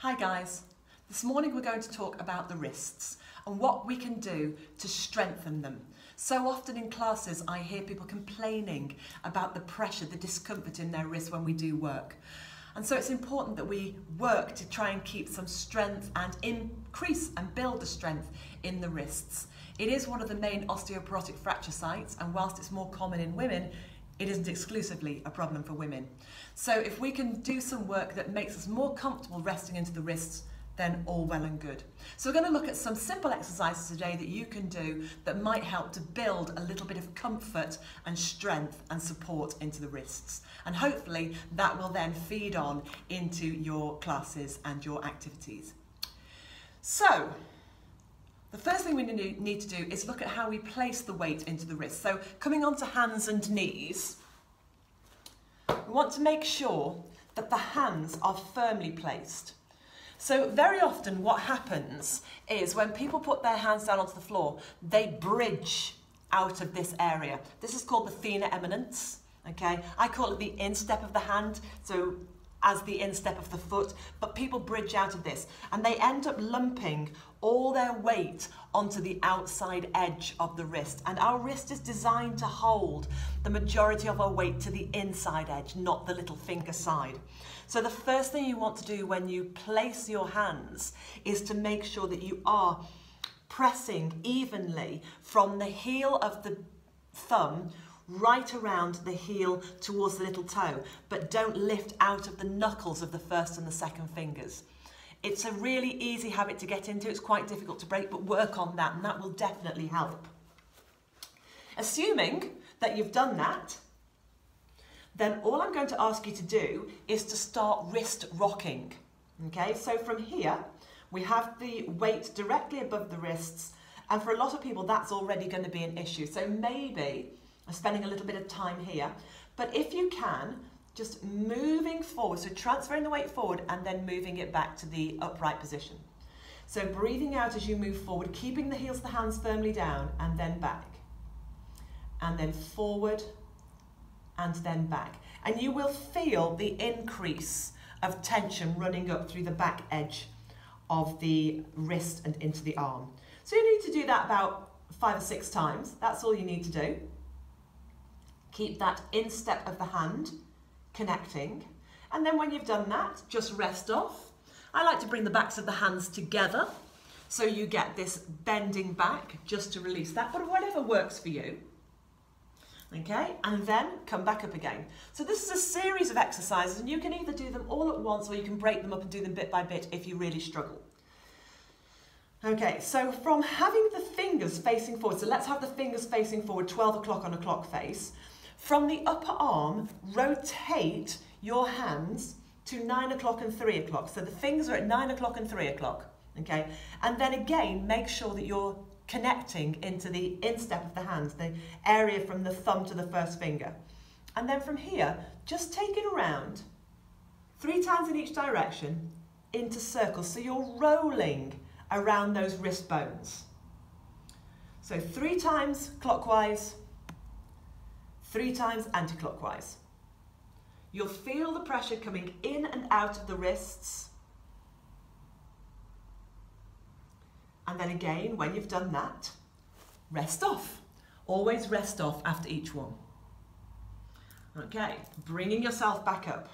Hi guys, this morning we're going to talk about the wrists and what we can do to strengthen them. So often in classes I hear people complaining about the pressure, the discomfort in their wrists when we do work. And so it's important that we work to try and keep some strength and increase and build the strength in the wrists. It is one of the main osteoporotic fracture sites, and whilst it's more common in women, it isn't exclusively a problem for women. So if we can do some work that makes us more comfortable resting into the wrists, then all well and good. So we're going to look at some simple exercises today that you can do that might help to build a little bit of comfort and strength and support into the wrists. And hopefully that will then feed on into your classes and your activities. So the first thing we need to do is look at how we place the weight into the wrist. So coming onto hands and knees, we want to make sure that the hands are firmly placed. So very often what happens is when people put their hands down onto the floor, they bridge out of this area. This is called the thenar eminence, okay? I call it the instep of the hand, so as the instep of the foot, but people bridge out of this and they end up lumping all their weight onto the outside edge of the wrist. And our wrist is designed to hold the majority of our weight to the inside edge, not the little finger side. So the first thing you want to do when you place your hands is to make sure that you are pressing evenly from the heel of the thumb right around the heel towards the little toe, but don't lift out of the knuckles of the first and the second fingers. It's a really easy habit to get into. It's quite difficult to break, but work on that and that will definitely help. Assuming that you've done that, then all I'm going to ask you to do is to start wrist rocking. Okay, so from here, we have the weight directly above the wrists, and for a lot of people that's already going to be an issue. So maybe I'm spending a little bit of time here, but if you can, just moving forward, so transferring the weight forward and then moving it back to the upright position. So breathing out as you move forward, keeping the heels of the hands firmly down and then back. And then forward and then back. And you will feel the increase of tension running up through the back edge of the wrist and into the arm. So you need to do that about 5 or 6 times. That's all you need to do. Keep that instep of the hand connecting. And then when you've done that, just rest off. I like to bring the backs of the hands together so you get this bending back just to release that, but whatever works for you. Okay, and then come back up again. So this is a series of exercises and you can either do them all at once or you can break them up and do them bit by bit if you really struggle. Okay, so from having the fingers facing forward, so let's have the fingers facing forward, 12 o'clock on a clock face. From the upper arm, rotate your hands to 9 o'clock and 3 o'clock. So the fingers are at 9 o'clock and 3 o'clock, okay? And then again, make sure that you're connecting into the instep of the hands, the area from the thumb to the first finger. And then from here, just take it around 3 times in each direction into circles. So you're rolling around those wrist bones. So 3 times clockwise, 3 times anti-clockwise. You'll feel the pressure coming in and out of the wrists. And then again, when you've done that, rest off. Always rest off after each one. Okay, bringing yourself back up.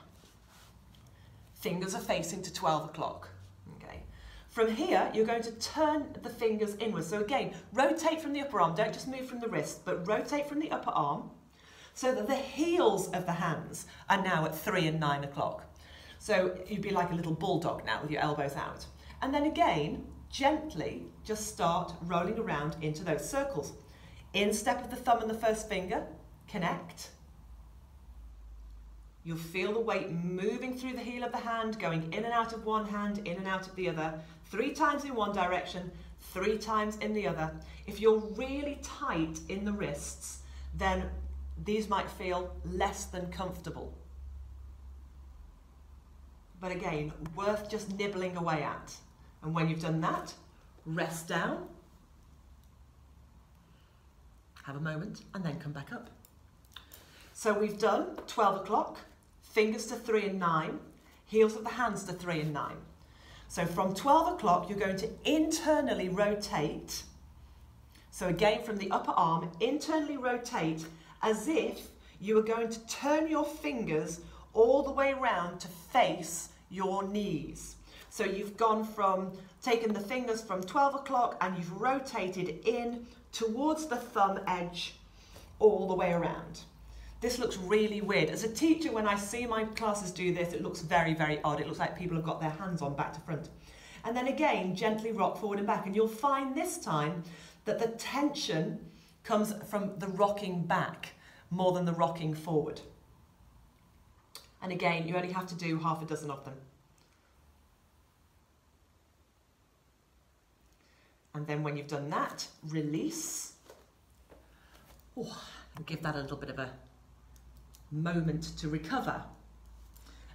Fingers are facing to 12 o'clock. Okay. From here, you're going to turn the fingers inwards. So again, rotate from the upper arm. Don't just move from the wrist, but rotate from the upper arm so that the heels of the hands are now at 3 and 9 o'clock. So you'd be like a little bulldog now with your elbows out. And then again, gently just start rolling around into those circles. Instep of the thumb and the first finger, connect. You'll feel the weight moving through the heel of the hand, going in and out of one hand, in and out of the other, 3 times in one direction, 3 times in the other. If you're really tight in the wrists, then these might feel less than comfortable. But again, worth just nibbling away at. And when you've done that, rest down, have a moment, and then come back up. So we've done 12 o'clock, fingers to 3 and 9, heels of the hands to 3 and 9. So from 12 o'clock, you're going to internally rotate. So again, from the upper arm, internally rotate as if you are going to turn your fingers all the way around to face your knees. So you've gone from taking the fingers from 12 o'clock and you've rotated in towards the thumb edge all the way around. This looks really weird. As a teacher, when I see my classes do this, it looks very, very odd. It looks like people have got their hands on back to front. And then again, gently rock forward and back. And you'll find this time that the tension comes from the rocking back more than the rocking forward. And again, you only have to do half a dozen of them. And then when you've done that, release. Oh, and give that a little bit of a moment to recover.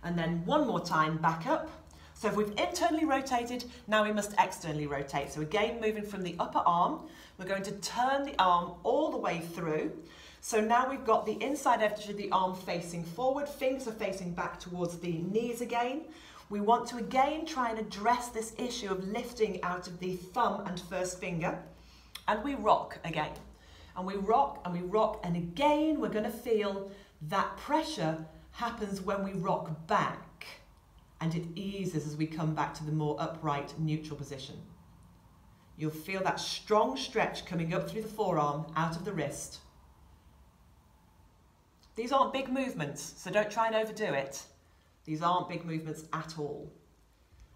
And then one more time, back up. So if we've internally rotated, now we must externally rotate. So again, moving from the upper arm, we're going to turn the arm all the way through. So now we've got the inside edge of the arm facing forward, fingers are facing back towards the knees again. We want to again try and address this issue of lifting out of the thumb and first finger. And we rock again. And we rock and we rock. And again, we're going to feel that pressure happens when we rock back. And it eases as we come back to the more upright, neutral position. You'll feel that strong stretch coming up through the forearm, out of the wrist. These aren't big movements, so don't try and overdo it. These aren't big movements at all.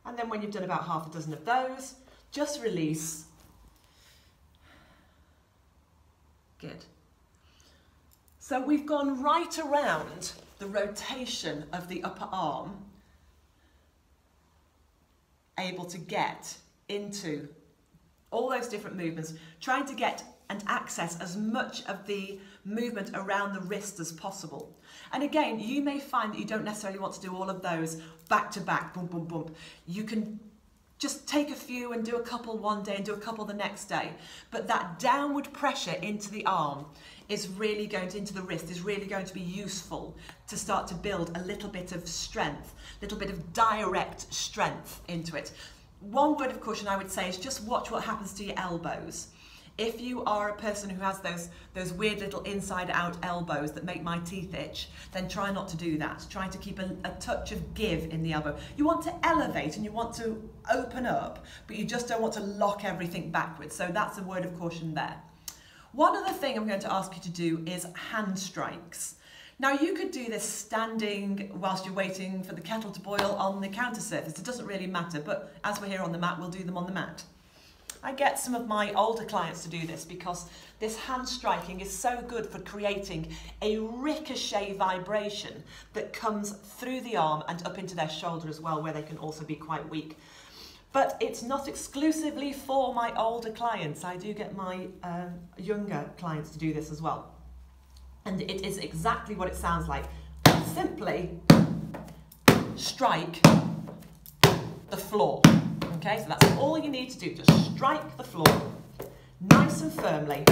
And then when you've done about half a dozen of those, just release. Good. So we've gone right around the rotation of the upper arm, able to get into all those different movements, trying to get and access as much of the movement around the wrist as possible. And again, you may find that you don't necessarily want to do all of those back to back, boom, boom, boom. You can just take a few and do a couple one day and do a couple the next day. But that downward pressure into the arm is really going to, into the wrist, is really going to be useful to start to build a little bit of strength, a little bit of direct strength into it. One word of caution I would say is just watch what happens to your elbows. If you are a person who has those weird little inside-out elbows that make my teeth itch, then try not to do that. Try to keep a touch of give in the elbow. You want to elevate and you want to open up, but you just don't want to lock everything backwards. So that's a word of caution there. One other thing I'm going to ask you to do is hand strikes. Now you could do this standing whilst you're waiting for the kettle to boil on the counter surface. It doesn't really matter, but as we're here on the mat, we'll do them on the mat. I get some of my older clients to do this because this hand striking is so good for creating a ricochet vibration that comes through the arm and up into their shoulder as well, where they can also be quite weak. But it's not exclusively for my older clients. I do get my younger clients to do this as well. And it is exactly what it sounds like. Simply strike the floor. Okay, so that's all you need to do. Just strike the floor nice and firmly.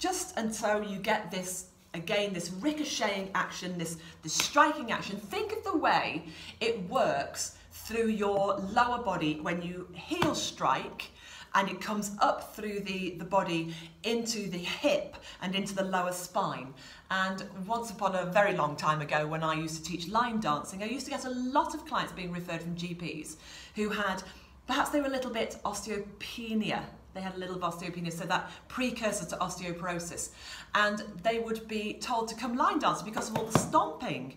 Just until you get this, again, this ricocheting action, this striking action. Think of the way it works through your lower body when you heel strike, and it comes up through the body into the hip and into the lower spine. And once upon a very long time ago, when I used to teach line dancing, I used to get a lot of clients being referred from GPs who had, perhaps they were a little bit osteopenia. They had a little osteopenia, so that precursor to osteoporosis. And they would be told to come line dance because of all the stomping,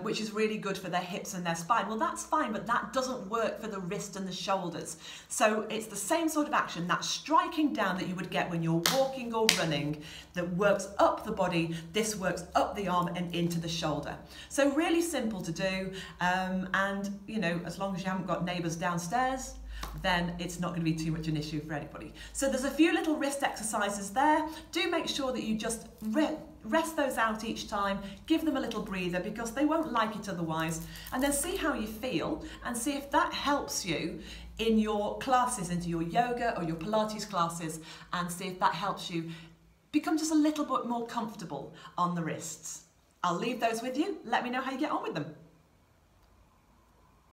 which is really good for their hips and their spine. Well, that's fine, but that doesn't work for the wrist and the shoulders. So it's the same sort of action, that striking down that you would get when you're walking or running, that works up the body. This works up the arm and into the shoulder. So really simple to do. And, you know, as long as you haven't got neighbours downstairs, then it's not going to be too much an issue for anybody. So there's a few little wrist exercises there. Do make sure that you just rest those out each time, give them a little breather because they won't like it otherwise, and then see how you feel and see if that helps you in your classes, into your yoga or your Pilates classes, and see if that helps you become just a little bit more comfortable on the wrists. I'll leave those with you. Let me know how you get on with them.